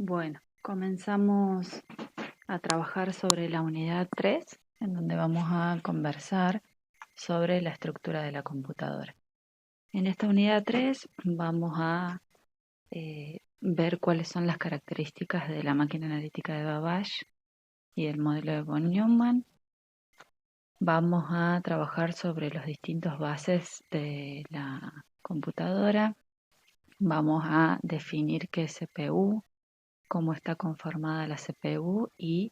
Bueno, comenzamos a trabajar sobre la unidad 3, en donde vamos a conversar sobre la estructura de la computadora. En esta unidad 3 vamos a ver cuáles son las características de la máquina analítica de Babbage y el modelo de von Neumann. Vamos a trabajar sobre los distintos bases de la computadora. Vamos a definir qué es CPU, cómo está conformada la CPU y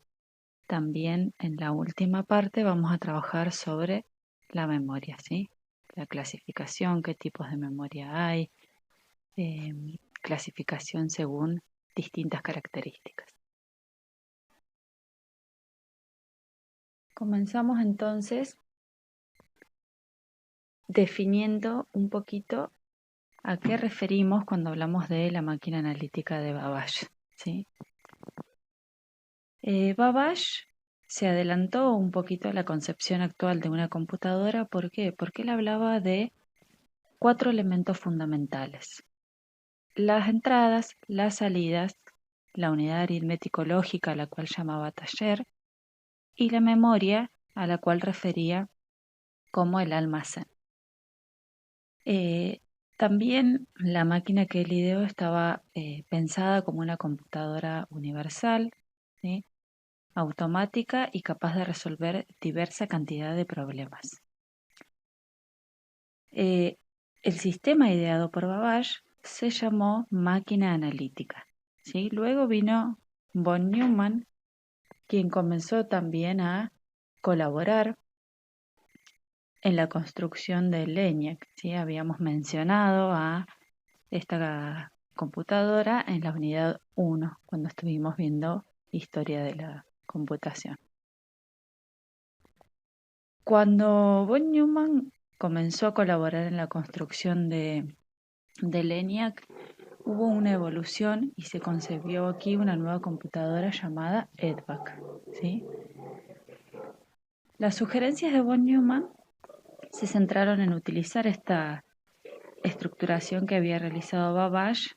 también en la última parte vamos a trabajar sobre la memoria, ¿sí? La clasificación, qué tipos de memoria hay, eh, clasificación según distintas características. Comenzamos entonces definiendo un poquito a qué referimos cuando hablamos de la máquina analítica de Babbage, ¿sí? Babbage se adelantó un poquito a la concepción actual de una computadora. ¿Por qué? Porque él hablaba de 4 elementos fundamentales: las entradas, las salidas, la unidad aritmético-lógica, a la cual llamaba taller, y la memoria, a la cual refería como el almacén. Eh, También la máquina que él ideó estaba pensada como una computadora universal, ¿sí? Automática y capaz de resolver diversa cantidad de problemas. Eh, el sistema ideado por Babbage se llamó máquina analítica, ¿sí? Luego vino von Neumann, quien comenzó también a colaborar en la construcción del ENIAC, ¿sí? Habíamos mencionado a esta computadora en la unidad 1, cuando estuvimos viendo historia de la computación. Cuando von Neumann comenzó a colaborar en la construcción del ENIAC, hubo una evolución y se concebió aquí una nueva computadora llamada EDVAC, ¿sí? Las sugerencias de von Neumann se centraron en utilizar esta estructuración que había realizado Babbage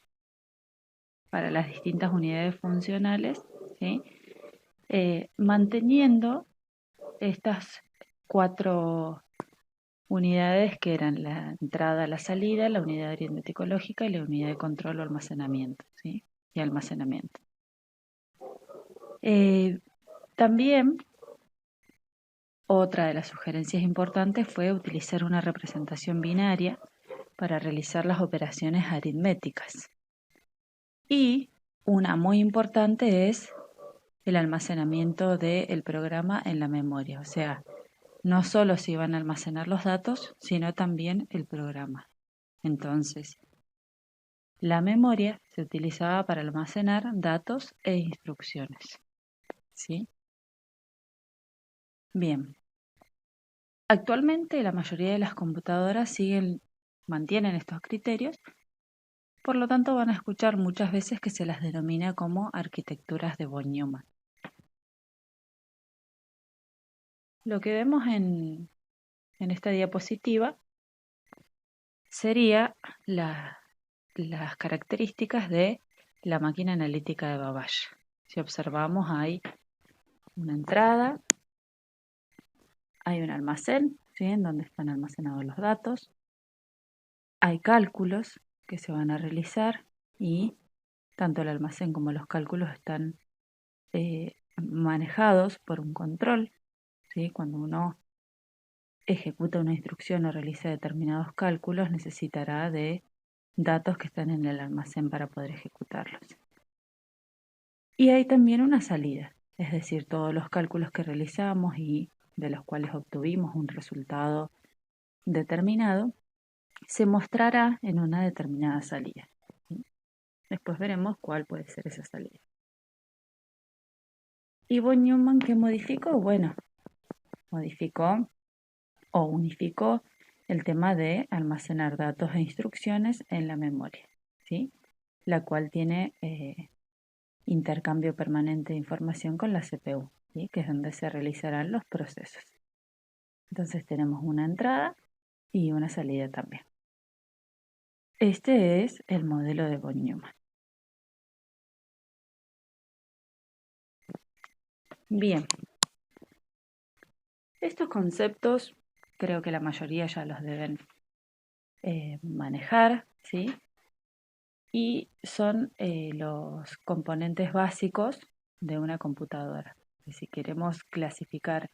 para las distintas unidades funcionales, ¿sí? Manteniendo estas 4 unidades que eran la entrada, la salida, la unidad aritmético-lógica y la unidad de control o almacenamiento, ¿sí? Y almacenamiento. También otra de las sugerencias importantes fue utilizar una representación binaria para realizar las operaciones aritméticas. Y una muy importante es el almacenamiento del programa en la memoria, o sea, no solo se iban a almacenar los datos, sino también el programa. Entonces, la memoria se utilizaba para almacenar datos e instrucciones, ¿sí? Bien. Actualmente la mayoría de las computadoras mantienen estos criterios, por lo tanto van a escuchar muchas veces que se las denomina como arquitecturas de von Neumann. Lo que vemos en esta diapositiva sería las características de la máquina analítica de Babbage. Si observamos, hay una entrada, hay un almacén, ¿sí? En donde están almacenados los datos, hay cálculos que se van a realizar y tanto el almacén como los cálculos están manejados por un control, ¿sí? Cuando uno ejecuta una instrucción o realiza determinados cálculos, necesitará de datos que están en el almacén para poder ejecutarlos. Y hay también una salida, es decir, todos los cálculos que realizamos y de los cuales obtuvimos un resultado determinado, se mostrará en una determinada salida. Después veremos cuál puede ser esa salida. ¿Y von Neumann qué modificó? Bueno, modificó o unificó el tema de almacenar datos e instrucciones en la memoria, ¿sí? La cual tiene intercambio permanente de información con la CPU, ¿sí? Que es donde se realizarán los procesos. Entonces tenemos una entrada y una salida también. Este es el modelo de von Neumann. Bien, estos conceptos creo que la mayoría ya los deben manejar, ¿sí? Y son los componentes básicos de una computadora. Si queremos clasificar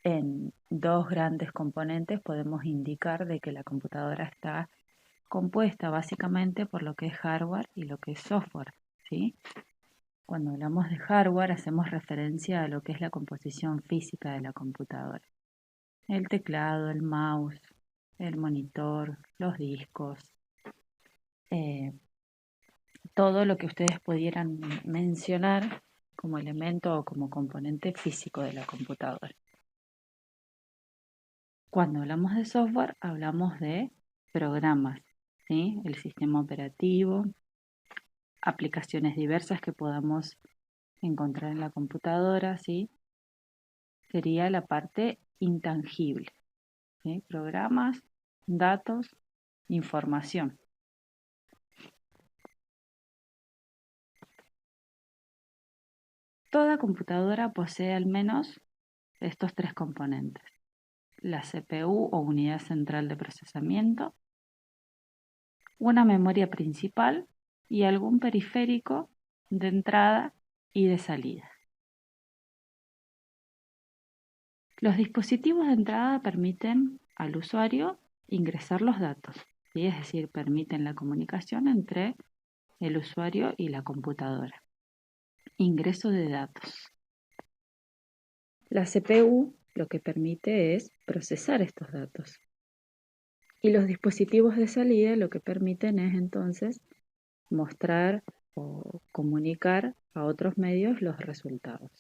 en dos grandes componentes, podemos indicar de que la computadora está compuesta básicamente por lo que es hardware y lo que es software, ¿sí? Cuando hablamos de hardware hacemos referencia a lo que es la composición física de la computadora. El teclado, el mouse, el monitor, los discos, eh, todo lo que ustedes pudieran mencionar como elemento o como componente físico de la computadora. Cuando hablamos de software, hablamos de programas, ¿sí? El sistema operativo, aplicaciones diversas que podamos encontrar en la computadora, ¿sí? Sería la parte intangible, ¿sí? Programas, datos, información. Toda computadora posee al menos estos tres componentes: la CPU o unidad central de procesamiento, una memoria principal y algún periférico de entrada y de salida. Los dispositivos de entrada permiten al usuario ingresar los datos, ¿sí? Es decir, permiten la comunicación entre el usuario y la computadora. Ingreso de datos. La CPU lo que permite es procesar estos datos. Y los dispositivos de salida lo que permiten es entonces mostrar o comunicar a otros medios los resultados.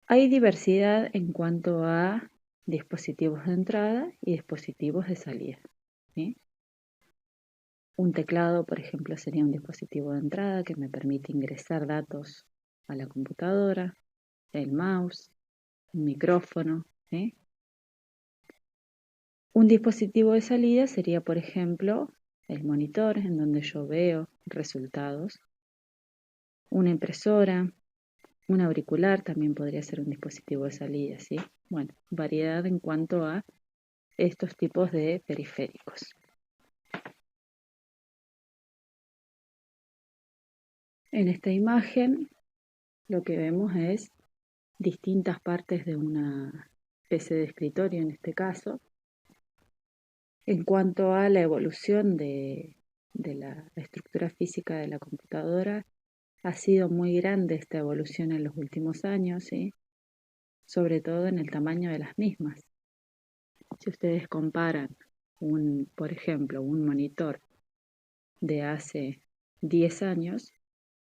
Hay diversidad en cuanto a dispositivos de entrada y dispositivos de salida, ¿sí? Un teclado, por ejemplo, sería un dispositivo de entrada que me permite ingresar datos a la computadora, el mouse, un micrófono, ¿sí? Un dispositivo de salida sería, por ejemplo, el monitor, en donde yo veo resultados. Una impresora, un auricular también podría ser un dispositivo de salida, ¿sí? Bueno, variedad en cuanto a estos tipos de periféricos. En esta imagen lo que vemos es distintas partes de una PC de escritorio en este caso. En cuanto a la evolución de la estructura física de la computadora, ha sido muy grande esta evolución en los últimos años, ¿sí? Sobre todo en el tamaño de las mismas. Si ustedes comparan, por ejemplo, un monitor de hace 10 años,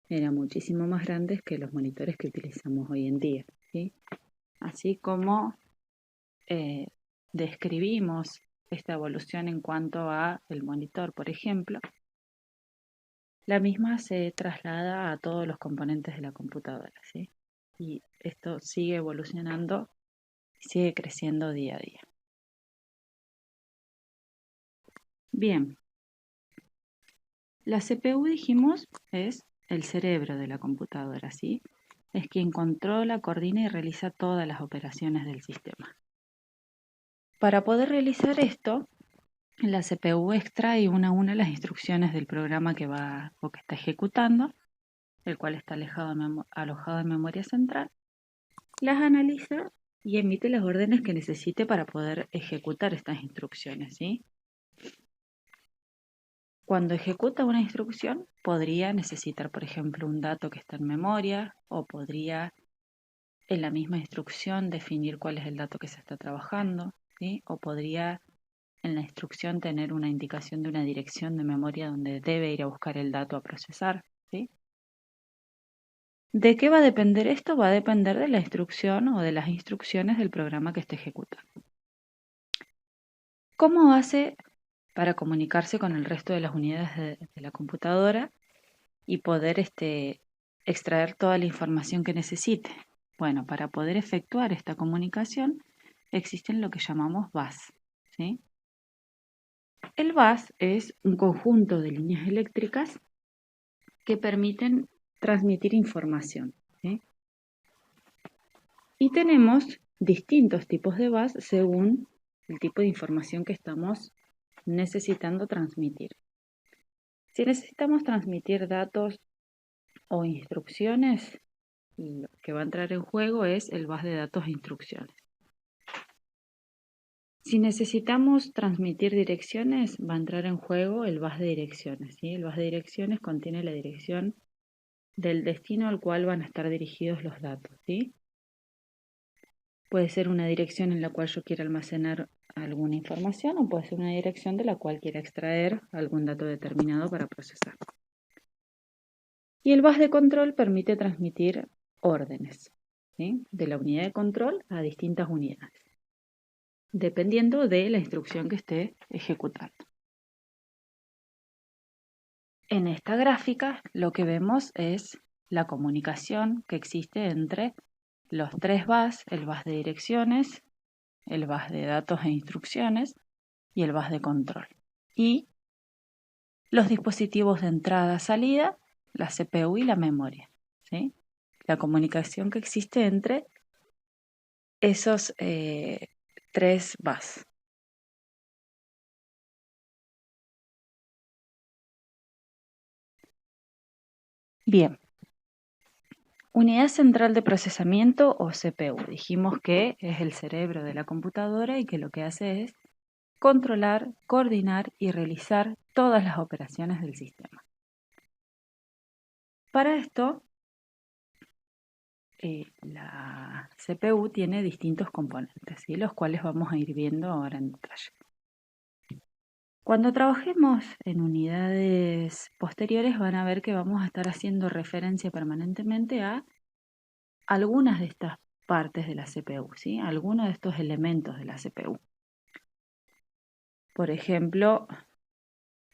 eran muchísimo más grandes que los monitores que utilizamos hoy en día, ¿sí? Así como describimos esta evolución en cuanto a el monitor, por ejemplo, la misma se traslada a todos los componentes de la computadora, ¿sí? Y esto sigue evolucionando, sigue creciendo día a día. Bien, la CPU, dijimos, es el cerebro de la computadora, ¿sí? Es quien controla, coordina y realiza todas las operaciones del sistema. Para poder realizar esto, la CPU extrae una a una las instrucciones del programa que va o que está ejecutando, el cual está alojado en memoria central, las analiza y emite las órdenes que necesite para poder ejecutar estas instrucciones, ¿sí? Cuando ejecuta una instrucción, podría necesitar, por ejemplo, un dato que está en memoria, o podría en la misma instrucción definir cuál es el dato que se está trabajando, ¿sí? O podría en la instrucción tener una indicación de una dirección de memoria donde debe ir a buscar el dato a procesar, ¿sí? ¿De qué va a depender esto? Va a depender de la instrucción o de las instrucciones del programa que esté ejecutando. ¿Cómo hace para comunicarse con el resto de las unidades de la computadora y poder extraer toda la información que necesite? Bueno, para poder efectuar esta comunicación existen lo que llamamos bus, ¿sí? El bus es un conjunto de líneas eléctricas que permiten transmitir información, ¿sí? Y tenemos distintos tipos de bus según el tipo de información que estamos necesitando transmitir. Si necesitamos transmitir datos o instrucciones, lo que va a entrar en juego es el bus de datos e instrucciones. Si necesitamos transmitir direcciones, va a entrar en juego el bus de direcciones, ¿sí? El bus de direcciones contiene la dirección del destino al cual van a estar dirigidos los datos, ¿sí? Puede ser una dirección en la cual yo quiera almacenar alguna información o puede ser una dirección de la cual quiera extraer algún dato determinado para procesar. Y el bus de control permite transmitir órdenes, ¿sí? De la unidad de control a distintas unidades, dependiendo de la instrucción que esté ejecutando. En esta gráfica lo que vemos es la comunicación que existe entre los tres bus, el bus de direcciones, el bus de datos e instrucciones y el bus de control. Y los dispositivos de entrada-salida, la CPU y la memoria, ¿sí? La comunicación que existe entre esos tres bus. Bien. Unidad central de procesamiento o CPU. Dijimos que es el cerebro de la computadora y que lo que hace es controlar, coordinar y realizar todas las operaciones del sistema. Para esto, la CPU tiene distintos componentes, ¿sí? Los cuales vamos a ir viendo ahora en detalle. Cuando trabajemos en unidades posteriores van a ver que vamos a estar haciendo referencia permanentemente a algunas de estas partes de la CPU, ¿sí? Algunos de estos elementos de la CPU. Por ejemplo,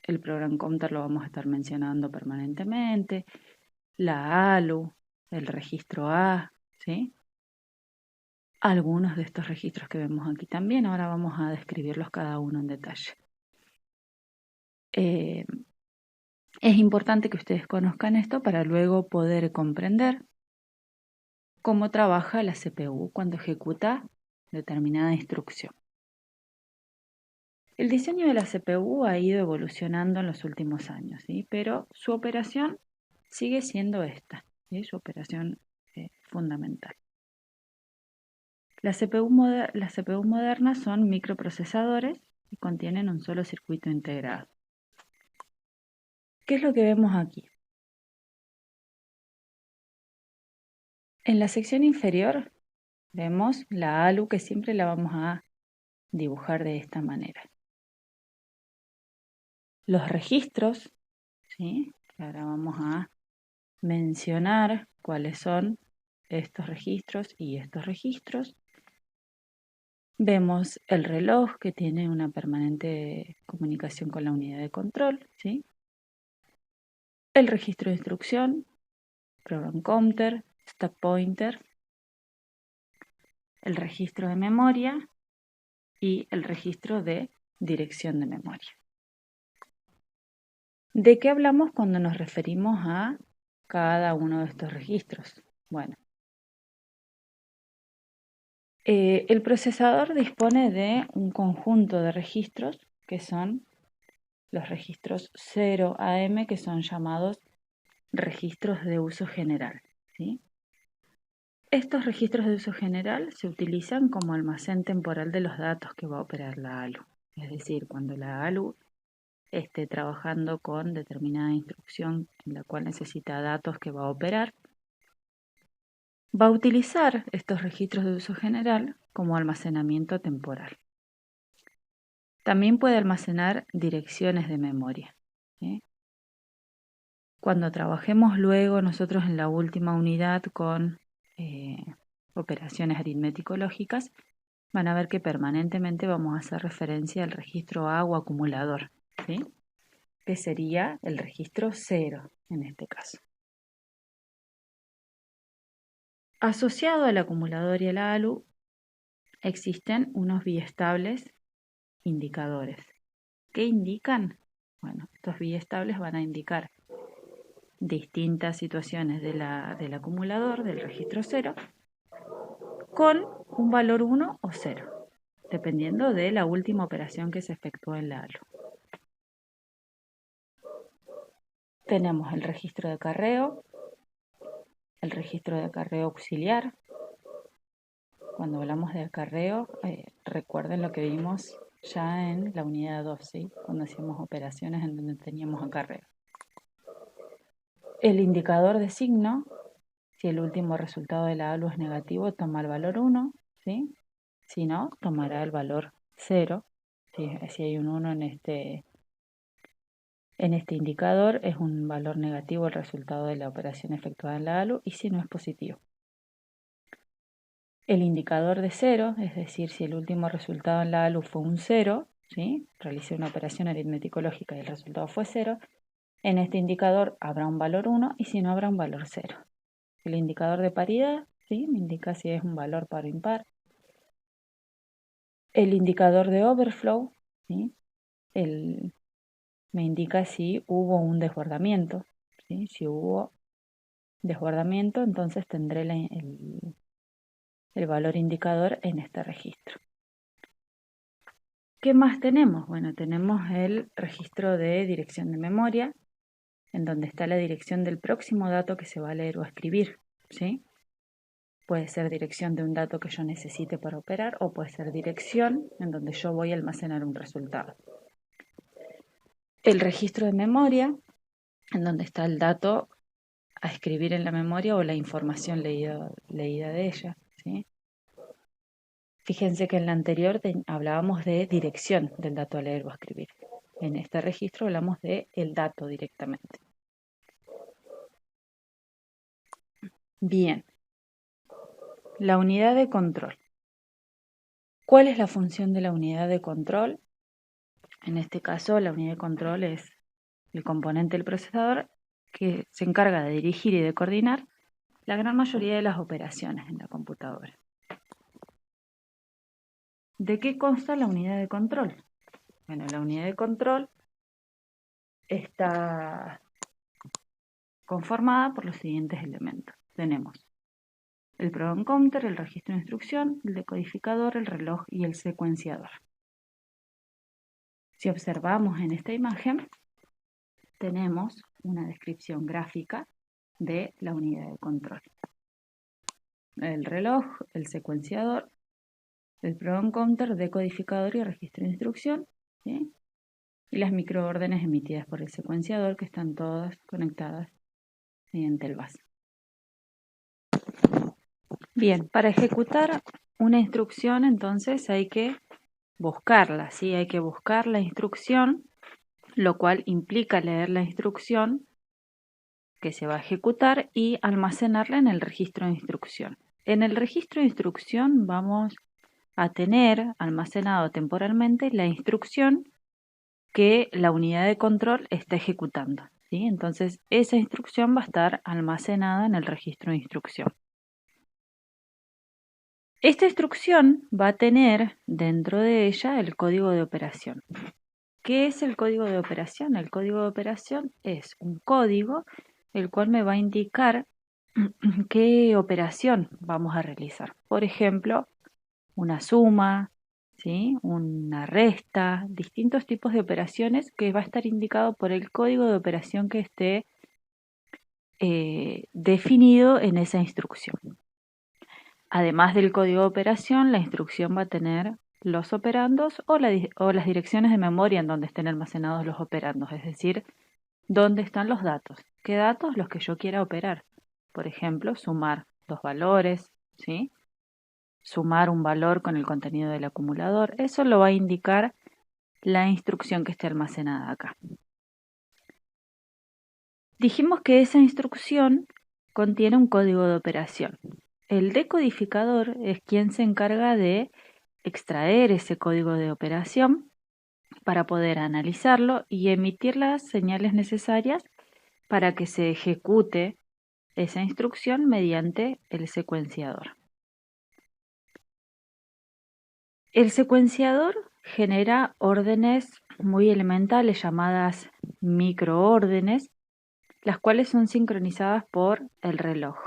el program counter lo vamos a estar mencionando permanentemente, la ALU, el registro A, ¿sí? Algunos de estos registros que vemos aquí también, ahora vamos a describirlos cada uno en detalle. Es importante que ustedes conozcan esto para luego poder comprender cómo trabaja la CPU cuando ejecuta determinada instrucción. El diseño de la CPU ha ido evolucionando en los últimos años, ¿sí? Pero su operación sigue siendo esta, ¿sí? Su operación fundamental. Las CPU modernas son microprocesadores y contienen un solo circuito integrado. ¿Qué es lo que vemos aquí? En la sección inferior vemos la ALU, que siempre la vamos a dibujar de esta manera. Los registros, ¿sí? Ahora vamos a mencionar cuáles son estos registros y estos registros. Vemos el reloj, que tiene una permanente comunicación con la unidad de control, ¿sí? El registro de instrucción, program counter, stack pointer, el registro de memoria y el registro de dirección de memoria. ¿De qué hablamos cuando nos referimos a cada uno de estos registros? Bueno, el procesador dispone de un conjunto de registros que son los registros 0 a m, que son llamados registros de uso general, ¿sí? Estos registros de uso general se utilizan como almacén temporal de los datos que va a operar la ALU. Es decir, cuando la ALU esté trabajando con determinada instrucción en la cual necesita datos que va a operar, va a utilizar estos registros de uso general como almacenamiento temporal. También puede almacenar direcciones de memoria, ¿sí? Cuando trabajemos luego nosotros en la última unidad con operaciones aritmético-lógicas, van a ver que permanentemente vamos a hacer referencia al registro A o acumulador, ¿sí? Que sería el registro 0 en este caso. Asociado al acumulador y a la ALU existen unos biestables indicadores. ¿Qué indican? Bueno, estos biestables van a indicar distintas situaciones del acumulador, del registro 0, con un valor 1 o 0, dependiendo de la última operación que se efectuó en la ALU. Tenemos el registro de acarreo, el registro de acarreo auxiliar. Cuando hablamos de acarreo, recuerden lo que vimos ya en la unidad 2, ¿sí? Cuando hacíamos operaciones en donde teníamos acarreo. El indicador de signo, si el último resultado de la ALU es negativo, toma el valor 1, ¿sí? Si no, tomará el valor 0. Si hay un 1 en este indicador, es un valor negativo el resultado de la operación efectuada en la ALU, y si no, es positivo. El indicador de 0, es decir, si el último resultado en la ALU fue un 0, ¿sí? Realicé una operación aritmético-lógica y el resultado fue 0, en este indicador habrá un valor 1 y si no, habrá un valor 0. El indicador de paridad, ¿sí? Me indica si es un valor par o impar. El indicador de overflow, ¿sí? Me indica si hubo un desbordamiento, ¿sí? Si hubo desbordamiento, entonces tendré el valor indicador en este registro. ¿Qué más tenemos? Bueno, tenemos el registro de dirección de memoria, en donde está la dirección del próximo dato que se va a leer o a escribir, ¿sí? Puede ser dirección de un dato que yo necesite para operar, o puede ser dirección en donde yo voy a almacenar un resultado. El registro de memoria, en donde está el dato a escribir en la memoria o la información leída de ella, ¿sí? Fíjense que en la anterior hablábamos de dirección del dato a leer o a escribir. En este registro hablamos de el dato directamente. Bien, la unidad de control. ¿Cuál es la función de la unidad de control? En este caso, la unidad de control es el componente del procesador que se encarga de dirigir y de coordinar la gran mayoría de las operaciones en la computadora. ¿De qué consta la unidad de control? Bueno, la unidad de control está conformada por los siguientes elementos. Tenemos el program counter, el registro de instrucción, el decodificador, el reloj y el secuenciador. Si observamos en esta imagen, tenemos una descripción gráfica de la unidad de control. El reloj, el secuenciador, el program counter, decodificador y registro de instrucción, ¿sí? Y las microórdenes emitidas por el secuenciador, que están todas conectadas mediante el bus. Bien, para ejecutar una instrucción, entonces hay que buscarla, ¿sí? Hay que buscar la instrucción, lo cual implica leer la instrucción que se va a ejecutar y almacenarla en el registro de instrucción. En el registro de instrucción vamos a tener almacenado temporalmente la instrucción que la unidad de control está ejecutando, ¿sí? Entonces esa instrucción va a estar almacenada en el registro de instrucción. Esta instrucción va a tener dentro de ella el código de operación. ¿Qué es el código de operación? El código de operación es un código el cual me va a indicar qué operación vamos a realizar. Por ejemplo, una suma, ¿sí? Una resta, distintos tipos de operaciones que va a estar indicado por el código de operación que esté definido en esa instrucción. Además del código de operación, la instrucción va a tener los operandos o las direcciones de memoria en donde estén almacenados los operandos, es decir, dónde están los datos. ¿Qué datos? Los que yo quiera operar. Por ejemplo, sumar dos valores, ¿sí? Sumar un valor con el contenido del acumulador. Eso lo va a indicar la instrucción que esté almacenada acá. Dijimos que esa instrucción contiene un código de operación. El decodificador es quien se encarga de extraer ese código de operación para poder analizarlo y emitir las señales necesarias para que se ejecute esa instrucción mediante el secuenciador. El secuenciador genera órdenes muy elementales llamadas microórdenes, las cuales son sincronizadas por el reloj,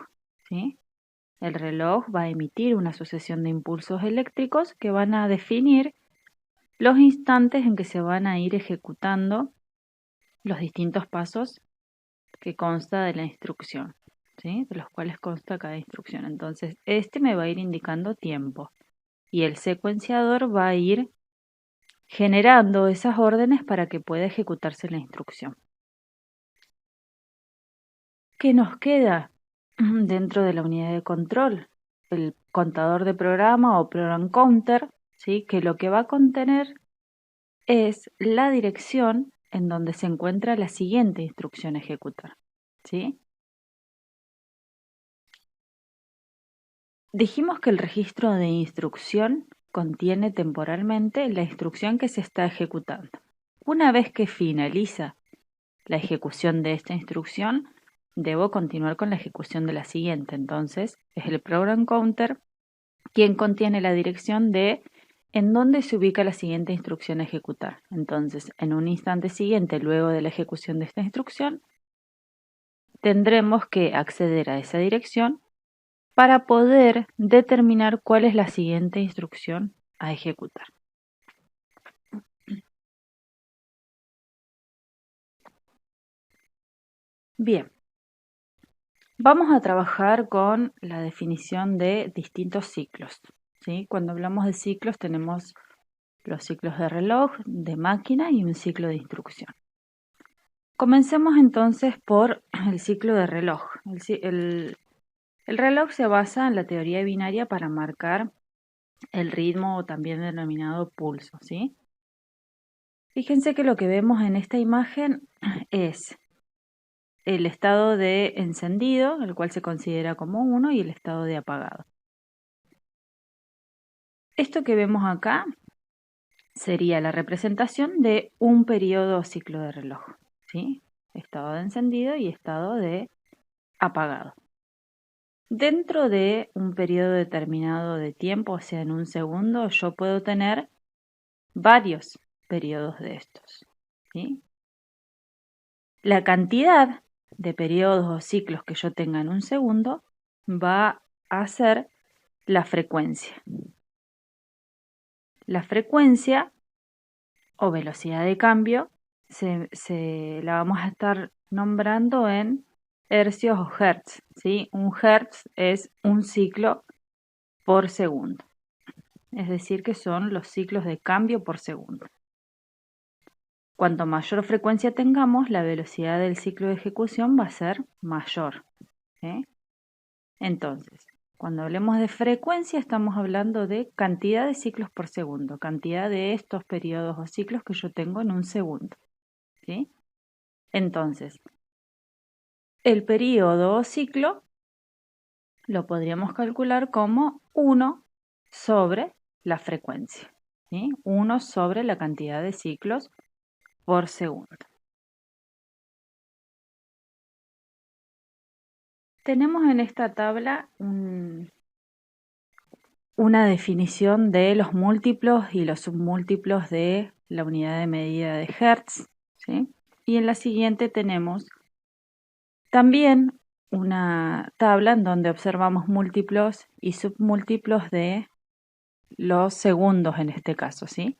¿sí? el reloj va a emitir una sucesión de impulsos eléctricos que van a definir los instantes en que se van a ir ejecutando los distintos pasos que consta de la instrucción, ¿sí? De los cuales consta cada instrucción. Entonces, este me va a ir indicando tiempo y el secuenciador va a ir generando esas órdenes para que pueda ejecutarse la instrucción. ¿Qué nos queda dentro de la unidad de control? El contador de programa o program counter, ¿sí? Que lo que va a contener es la dirección en donde se encuentra la siguiente instrucción a ejecutar, ¿sí? Dijimos que el registro de instrucción contiene temporalmente la instrucción que se está ejecutando. Una vez que finaliza la ejecución de esta instrucción, debo continuar con la ejecución de la siguiente. Entonces, es el program counter quien contiene la dirección de en dónde se ubica la siguiente instrucción a ejecutar. Entonces, en un instante siguiente, luego de la ejecución de esta instrucción, tendremos que acceder a esa dirección para poder determinar cuál es la siguiente instrucción a ejecutar. Bien, vamos a trabajar con la definición de distintos ciclos, ¿sí? Cuando hablamos de ciclos tenemos los ciclos de reloj, de máquina y un ciclo de instrucción. Comencemos entonces por el ciclo de reloj. El reloj se basa en la teoría binaria para marcar el ritmo, también denominado pulso, ¿sí? Fíjense que lo que vemos en esta imagen es el estado de encendido, el cual se considera como 1, y el estado de apagado. Esto que vemos acá sería la representación de un periodo o ciclo de reloj, ¿sí? Estado de encendido y estado de apagado. Dentro de un periodo determinado de tiempo, o sea, en un segundo, yo puedo tener varios periodos de estos, ¿sí? La cantidad de periodos o ciclos que yo tenga en un segundo va a ser la frecuencia. La frecuencia o velocidad de cambio la vamos a estar nombrando en hercios o hertz, ¿sí? Un hertz es un ciclo por segundo, es decir, que son los ciclos de cambio por segundo. Cuanto mayor frecuencia tengamos, la velocidad del ciclo de ejecución va a ser mayor, ¿sí? Entonces, cuando hablemos de frecuencia, estamos hablando de cantidad de ciclos por segundo, cantidad de estos periodos o ciclos que yo tengo en un segundo, ¿sí? Entonces, el periodo o ciclo lo podríamos calcular como 1 sobre la frecuencia, ¿sí? 1 sobre la cantidad de ciclos por segundo. Tenemos en esta tabla una definición de los múltiplos y los submúltiplos de la unidad de medida de Hertz, ¿sí? Y en la siguiente tenemos también una tabla en donde observamos múltiplos y submúltiplos de los segundos en este caso, ¿sí?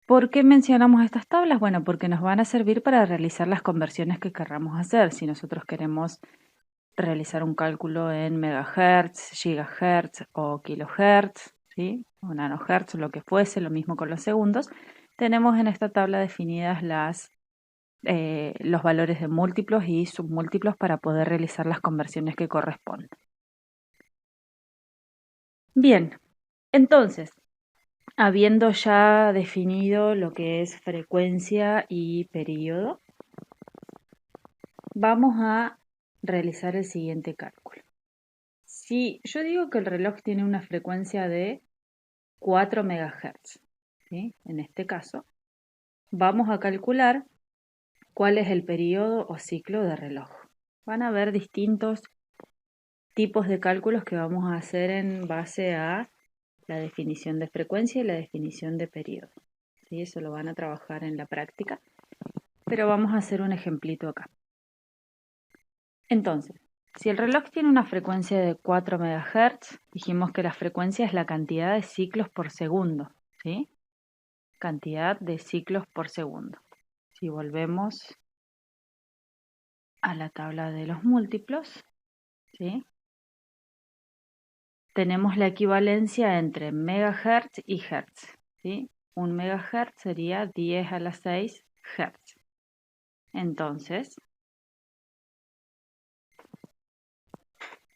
¿Por qué mencionamos estas tablas? Bueno, porque nos van a servir para realizar las conversiones que querramos hacer. Si nosotros queremos realizar un cálculo en megahertz, gigahertz o kilohertz, ¿sí? O nanohertz, lo que fuese, lo mismo con los segundos, tenemos en esta tabla definidas los valores de múltiplos y submúltiplos para poder realizar las conversiones que corresponden. Bien, entonces, habiendo ya definido lo que es frecuencia y periodo, vamos a realizar el siguiente cálculo. Si yo digo que el reloj tiene una frecuencia de 4 MHz, ¿sí? En este caso, vamos a calcular cuál es el periodo o ciclo de reloj. Van a haber distintos tipos de cálculos que vamos a hacer en base a la definición de frecuencia y la definición de periodo, ¿sí? Eso lo van a trabajar en la práctica, pero vamos a hacer un ejemplito acá. Entonces, Si el reloj tiene una frecuencia de 4 MHz, dijimos que la frecuencia es la cantidad de ciclos por segundo, ¿sí? Cantidad de ciclos por segundo. Si volvemos a la tabla de los múltiplos, ¿sí? Tenemos la equivalencia entre megahertz y hertz, ¿sí? Un megahertz sería 10 a la 6 hertz. Entonces,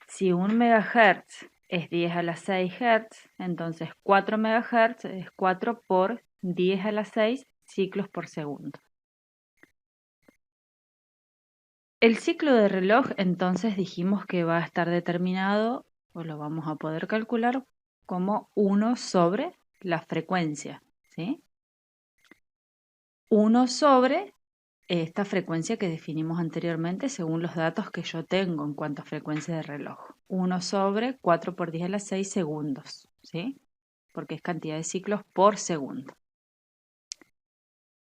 si un megahertz es 10 a la 6 hertz, entonces 4 megahertz es 4 por 10 a la 6 ciclos por segundo. El ciclo de reloj, entonces dijimos que va a estar determinado, o lo vamos a poder calcular, como 1 sobre la frecuencia, ¿sí? 1 sobre esta frecuencia que definimos anteriormente según los datos que yo tengo en cuanto a frecuencia de reloj. 1 sobre 4 por 10 a la 6 segundos, ¿sí? Porque es cantidad de ciclos por segundo.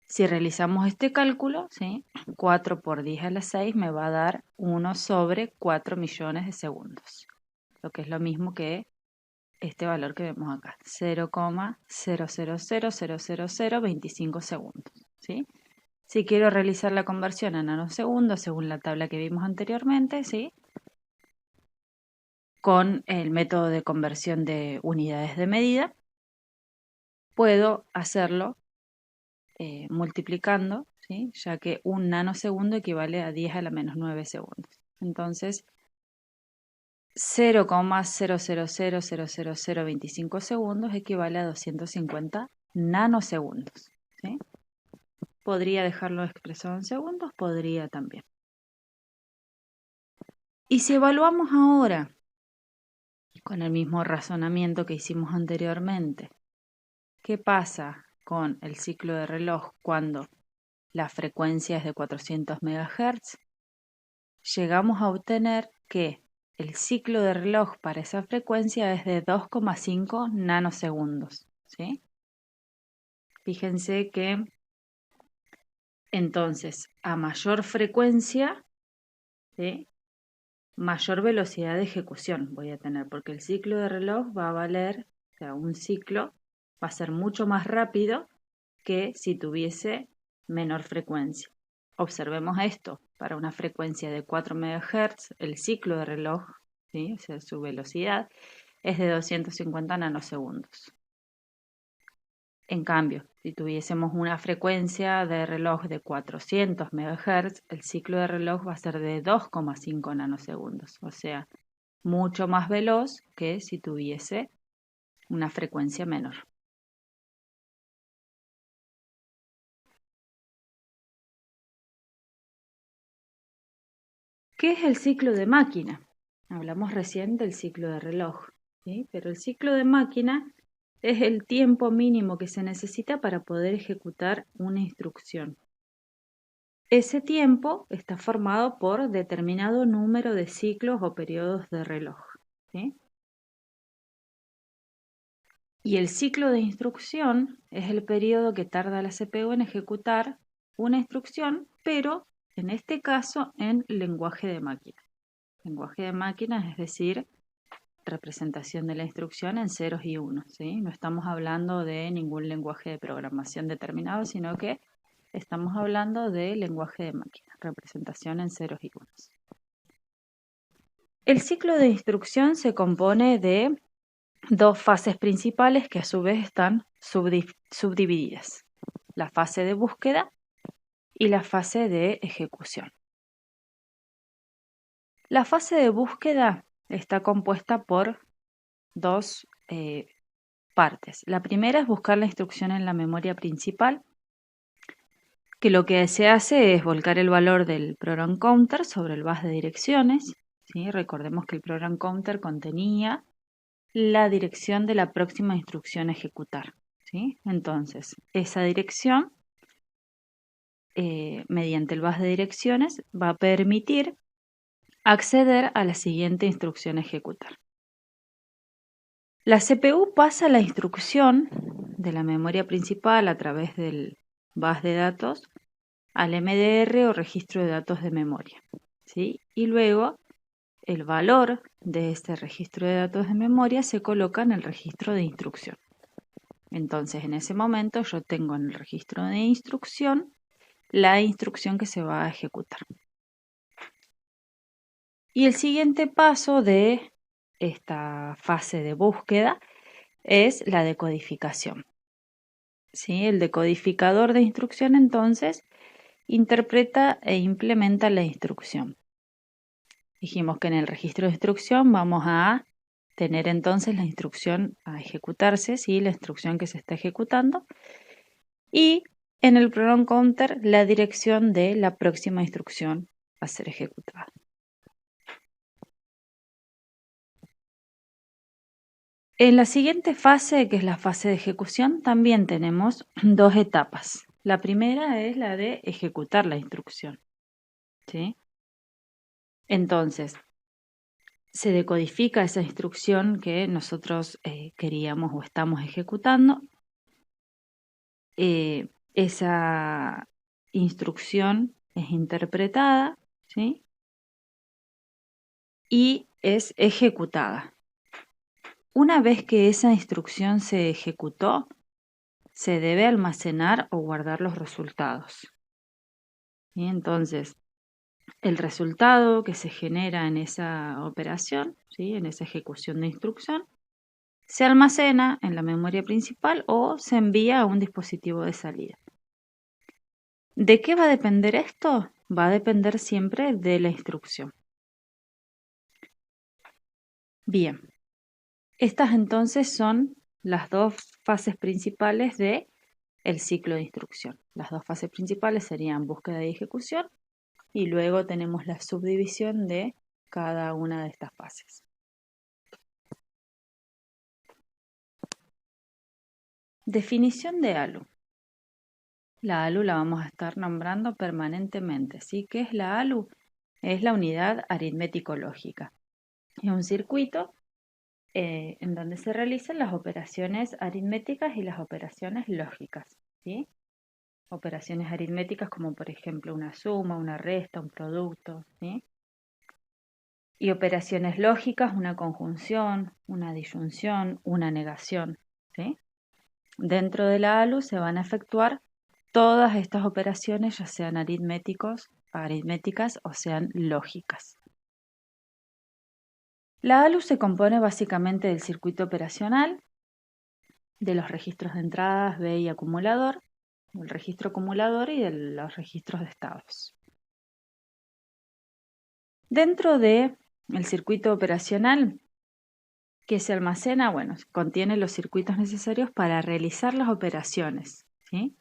Si realizamos este cálculo, ¿sí? 4 por 10 a la 6 me va a dar 1 sobre 4 millones de segundos, lo que es lo mismo que este valor que vemos acá, 0,00000025 segundos, ¿sí? Si quiero realizar la conversión a nanosegundos, según la tabla que vimos anteriormente, ¿sí? Con el método de conversión de unidades de medida, puedo hacerlo multiplicando, ¿sí? Ya que un nanosegundo equivale a 10 a la menos 9 segundos. Entonces, 0,00000025 segundos equivale a 250 nanosegundos, ¿sí? ¿Podría dejarlo expresado en segundos? Podría también. Y si evaluamos ahora con el mismo razonamiento que hicimos anteriormente, ¿qué pasa con el ciclo de reloj cuando la frecuencia es de 400 MHz? Llegamos a obtener que el ciclo de reloj para esa frecuencia es de 2,5 nanosegundos, ¿sí? Fíjense que entonces a mayor frecuencia, ¿sí?, mayor velocidad de ejecución voy a tener, porque el ciclo de reloj va a valer, o sea, un ciclo va a ser mucho más rápido que si tuviese menor frecuencia. Observemos esto, para una frecuencia de 4 MHz, el ciclo de reloj, ¿sí?, o sea, su velocidad es de 250 nanosegundos. En cambio, si tuviésemos una frecuencia de reloj de 400 MHz, el ciclo de reloj va a ser de 2,5 nanosegundos, o sea, mucho más veloz que si tuviese una frecuencia menor. ¿Qué es el ciclo de máquina? Hablamos recién del ciclo de reloj, ¿sí? Pero el ciclo de máquina es el tiempo mínimo que se necesita para poder ejecutar una instrucción. Ese tiempo está formado por determinado número de ciclos o periodos de reloj, ¿sí? Y el ciclo de instrucción es el periodo que tarda la CPU en ejecutar una instrucción, pero en este caso en lenguaje de máquina. Lenguaje de máquina es decir, representación de la instrucción en ceros y unos, ¿sí? No estamos hablando de ningún lenguaje de programación determinado, sino que estamos hablando de lenguaje de máquina, representación en ceros y unos. El ciclo de instrucción se compone de dos fases principales que a su vez están subdivididas: la fase de búsqueda y la fase de ejecución. La fase de búsqueda está compuesta por dos partes. La primera es buscar la instrucción en la memoria principal, que lo que se hace es volcar el valor del program counter sobre el bus de direcciones, ¿sí? Recordemos que el program counter contenía la dirección de la próxima instrucción a ejecutar, ¿sí? Entonces, esa dirección, mediante el bus de direcciones, va a permitir acceder a la siguiente instrucción a ejecutar. La CPU pasa la instrucción de la memoria principal a través del bus de datos al MDR o registro de datos de memoria, ¿sí? Y luego el valor de este registro de datos de memoria se coloca en el registro de instrucción. Entonces, en ese momento yo tengo en el registro de instrucción la instrucción que se va a ejecutar. Y el siguiente paso de esta fase de búsqueda es la decodificación. ¿Sí? El decodificador de instrucción entonces interpreta e implementa la instrucción. Dijimos que en el registro de instrucción vamos a tener entonces la instrucción a ejecutarse, ¿sí? La instrucción que se está ejecutando, y en el program counter la dirección de la próxima instrucción a ser ejecutada. En la siguiente fase, que es la fase de ejecución, también tenemos dos etapas. La primera es la de ejecutar la instrucción, ¿sí? Entonces, se decodifica esa instrucción que nosotros queríamos o estamos ejecutando. Esa instrucción es interpretada, ¿sí? Y es ejecutada. Una vez que esa instrucción se ejecutó, se debe almacenar o guardar los resultados. ¿Sí? Entonces, el resultado que se genera en esa operación, ¿sí? En esa ejecución de instrucción, se almacena en la memoria principal o se envía a un dispositivo de salida. ¿De qué va a depender esto? Va a depender siempre de la instrucción. Bien, estas entonces son las dos fases principales del ciclo de instrucción. Las dos fases principales serían búsqueda y ejecución, y luego tenemos la subdivisión de cada una de estas fases. Definición de ALU. La ALU la vamos a estar nombrando permanentemente, ¿sí? ¿Qué es la ALU? Es la unidad aritmético-lógica. Es un circuito en donde se realizan las operaciones aritméticas y las operaciones lógicas, ¿sí? Operaciones aritméticas como por ejemplo una suma, una resta, un producto, ¿sí? Y operaciones lógicas, una conjunción, una disyunción, una negación, ¿sí? Dentro de la ALU se van a efectuar todas estas operaciones, ya sean aritméticas o sean lógicas. La ALU se compone básicamente del circuito operacional, de los registros de entradas B y acumulador, del registro acumulador y de los registros de estados. Dentro del circuito operacional que se almacena, bueno, contiene los circuitos necesarios para realizar las operaciones, ¿sí?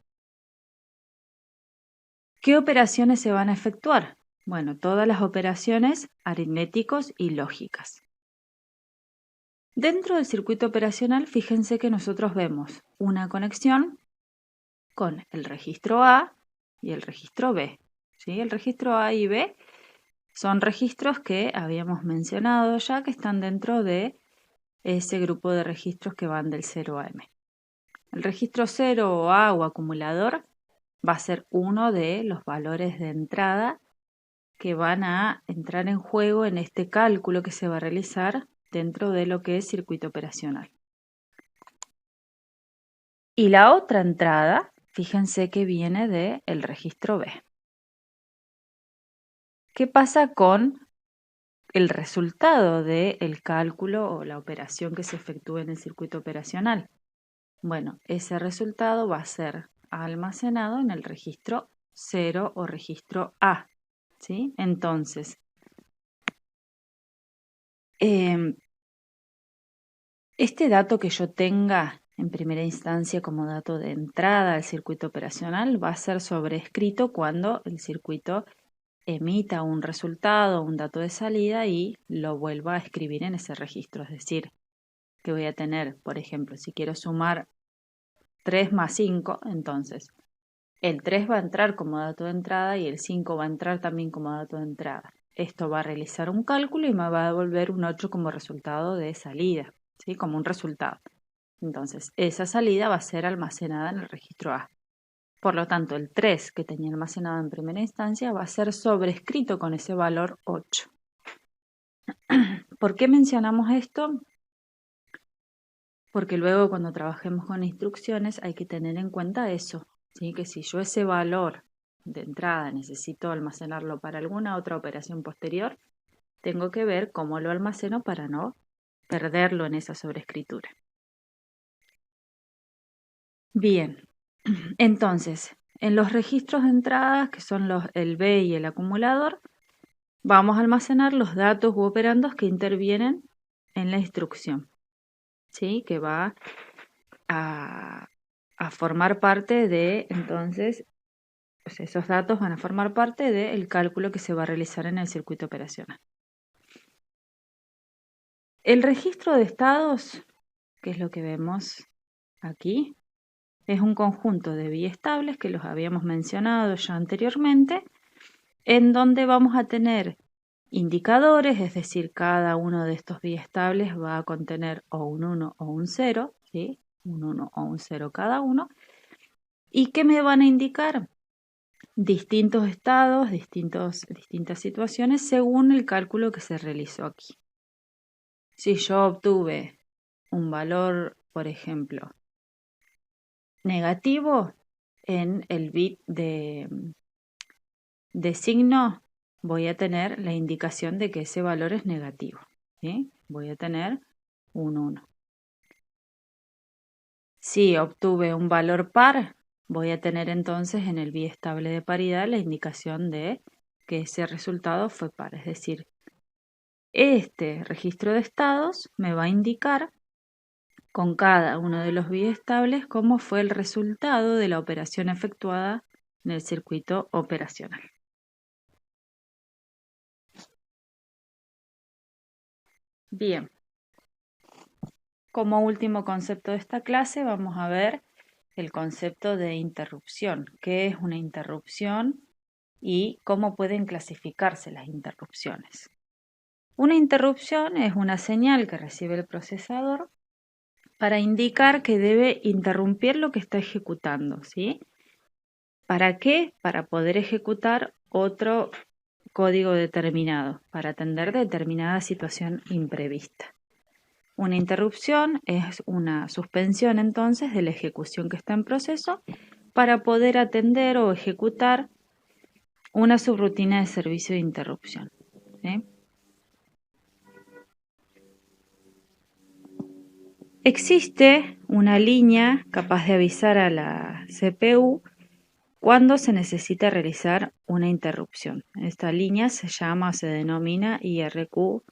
¿Qué operaciones se van a efectuar? Bueno, todas las operaciones aritméticos y lógicas. Dentro del circuito operacional, fíjense que nosotros vemos una conexión con el registro A y el registro B, ¿sí? El registro A y B son registros que habíamos mencionado ya, que están dentro de ese grupo de registros que van del 0 a M. El registro 0 o A o acumulador va a ser uno de los valores de entrada que van a entrar en juego en este cálculo que se va a realizar dentro de lo que es circuito operacional. Y la otra entrada, fíjense que viene del registro B. ¿Qué pasa con el resultado del cálculo o la operación que se efectúe en el circuito operacional? Bueno, ese resultado va a ser almacenado en el registro 0 o registro A, ¿sí? Entonces, este dato que yo tenga en primera instancia como dato de entrada al circuito operacional va a ser sobrescrito cuando el circuito emita un resultado, un dato de salida y lo vuelva a escribir en ese registro. Es decir, que voy a tener, por ejemplo, si quiero sumar 3 más 5, entonces el 3 va a entrar como dato de entrada y el 5 va a entrar también como dato de entrada. Esto va a realizar un cálculo y me va a devolver un 8 como resultado de salida, ¿sí? Como un resultado. Entonces, esa salida va a ser almacenada en el registro A. Por lo tanto, el 3 que tenía almacenado en primera instancia va a ser sobrescrito con ese valor 8. ¿Por qué mencionamos esto? Porque luego cuando trabajemos con instrucciones hay que tener en cuenta eso, ¿sí? Que si yo ese valor de entrada necesito almacenarlo para alguna otra operación posterior, tengo que ver cómo lo almaceno para no perderlo en esa sobreescritura. Bien, entonces, en los registros de entradas, que son el B y el acumulador, vamos a almacenar los datos u operandos que intervienen en la instrucción, ¿sí? Que va a formar parte de, entonces, pues esos datos van a formar parte del cálculo que se va a realizar en el circuito operacional. El registro de estados, que es lo que vemos aquí, es un conjunto de biestables que los habíamos mencionado ya anteriormente, en donde vamos a tener indicadores, es decir, cada uno de estos biestables va a contener o un 1 o un 0, ¿sí? Un 1 o un 0 cada uno, y que me van a indicar distintos estados, distintas situaciones según el cálculo que se realizó aquí. Si yo obtuve un valor, por ejemplo, negativo en el bit de signo, voy a tener la indicación de que ese valor es negativo, ¿sí? Voy a tener un 1. Si obtuve un valor par, voy a tener entonces en el biestable de paridad la indicación de que ese resultado fue par, es decir, este registro de estados me va a indicar con cada uno de los biestables cómo fue el resultado de la operación efectuada en el circuito operacional. Bien, como último concepto de esta clase vamos a ver el concepto de interrupción. ¿Qué es una interrupción y cómo pueden clasificarse las interrupciones? Una interrupción es una señal que recibe el procesador para indicar que debe interrumpir lo que está ejecutando, ¿sí? ¿Para qué? Para poder ejecutar otro código determinado, para atender determinada situación imprevista. Una interrupción es una suspensión entonces de la ejecución que está en proceso para poder atender o ejecutar una subrutina de servicio de interrupción, ¿sí? Existe una línea capaz de avisar a la CPU cuando se necesita realizar una interrupción. Esta línea se llama o se denomina IRQ,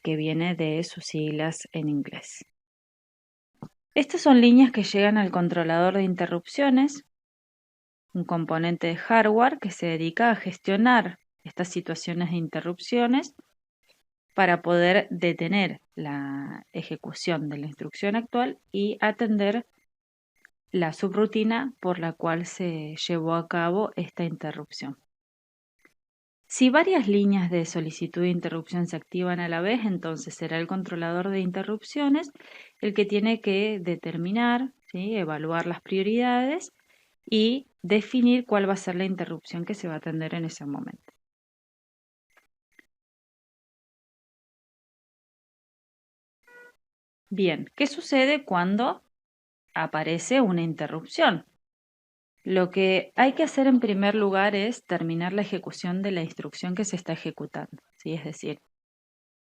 que viene de sus siglas en inglés. Estas son líneas que llegan al controlador de interrupciones, un componente de hardware que se dedica a gestionar estas situaciones de interrupciones para poder detener la ejecución de la instrucción actual y atender la subrutina por la cual se llevó a cabo esta interrupción. Si varias líneas de solicitud de interrupción se activan a la vez, entonces será el controlador de interrupciones el que tiene que determinar, ¿sí? Evaluar las prioridades y definir cuál va a ser la interrupción que se va a atender en ese momento. Bien, ¿qué sucede cuando aparece una interrupción? Lo que hay que hacer en primer lugar es terminar la ejecución de la instrucción que se está ejecutando, ¿sí? Es decir,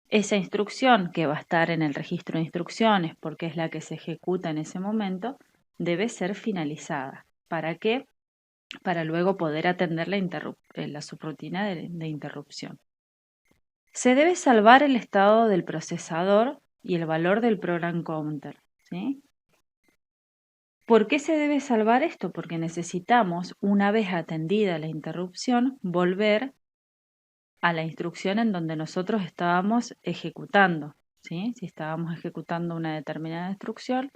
esa instrucción que va a estar en el registro de instrucciones porque es la que se ejecuta en ese momento, debe ser finalizada. ¿Para qué? Para luego poder atender la subrutina de interrupción. Se debe salvar el estado del procesador y el valor del program counter, ¿sí? ¿Por qué se debe salvar esto? Porque necesitamos, una vez atendida la interrupción, volver a la instrucción en donde nosotros estábamos ejecutando, ¿sí? Si estábamos ejecutando una determinada instrucción,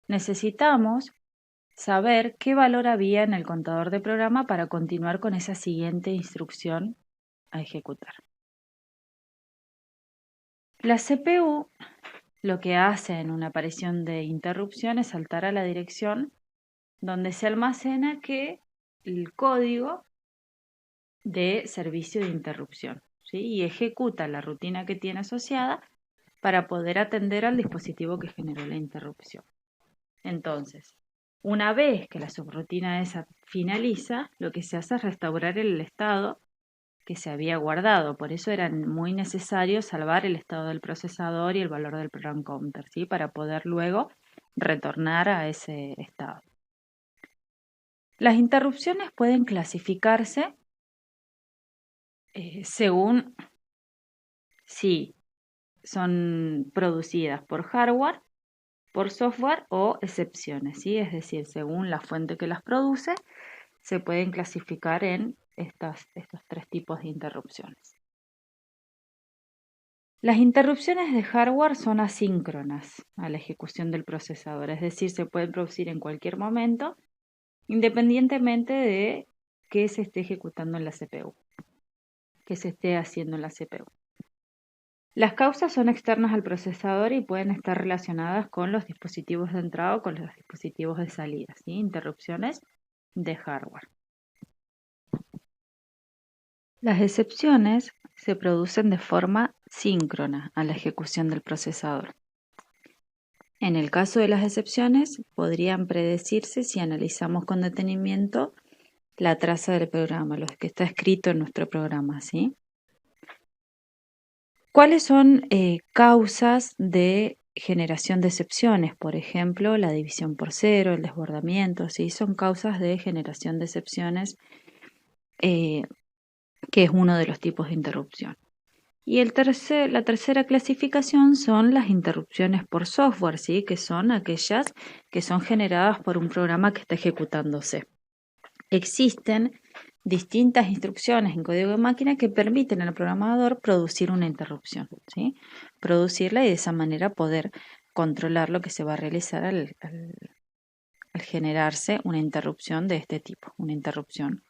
necesitamos saber qué valor había en el contador de programa para continuar con esa siguiente instrucción a ejecutar. La CPU lo que hace en una aparición de interrupción es saltar a la dirección donde se almacena el código de servicio de interrupción, ¿sí? Y ejecuta la rutina que tiene asociada para poder atender al dispositivo que generó la interrupción. Entonces, una vez que la subrutina esa finaliza, lo que se hace es restaurar el estado que se había guardado. Por eso era muy necesario salvar el estado del procesador y el valor del program counter, ¿sí? Para poder luego retornar a ese estado. Las interrupciones pueden clasificarse según si son producidas por hardware, por software o excepciones, ¿sí? Es decir, según la fuente que las produce, se pueden clasificar en estos tres tipos de interrupciones. Las interrupciones de hardware son asíncronas a la ejecución del procesador, es decir, se pueden producir en cualquier momento, independientemente de que se esté ejecutando en la CPU, que se esté haciendo en la CPU. Las causas son externas al procesador y pueden estar relacionadas con los dispositivos de entrada o con los dispositivos de salida, ¿sí? Interrupciones de hardware. Las excepciones se producen de forma síncrona a la ejecución del procesador. En el caso de las excepciones, podrían predecirse si analizamos con detenimiento la traza del programa, lo que está escrito en nuestro programa, ¿sí? ¿Cuáles son causas de generación de excepciones? Por ejemplo, la división por cero, el desbordamiento, ¿sí? Son causas de generación de excepciones, que es uno de los tipos de interrupción. Y la tercera clasificación son las interrupciones por software, ¿sí? Que son aquellas que son generadas por un programa que está ejecutándose. Existen distintas instrucciones en código de máquina que permiten al programador producir una interrupción, ¿sí? Producirla y de esa manera poder controlar lo que se va a realizar al generarse una interrupción de este tipo, una interrupción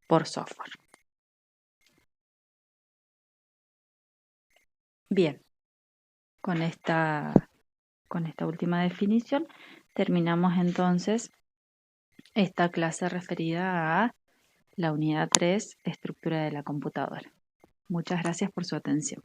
por software. Bien, con esta última definición terminamos entonces esta clase referida a la unidad 3, estructura de la computadora. Muchas gracias por su atención.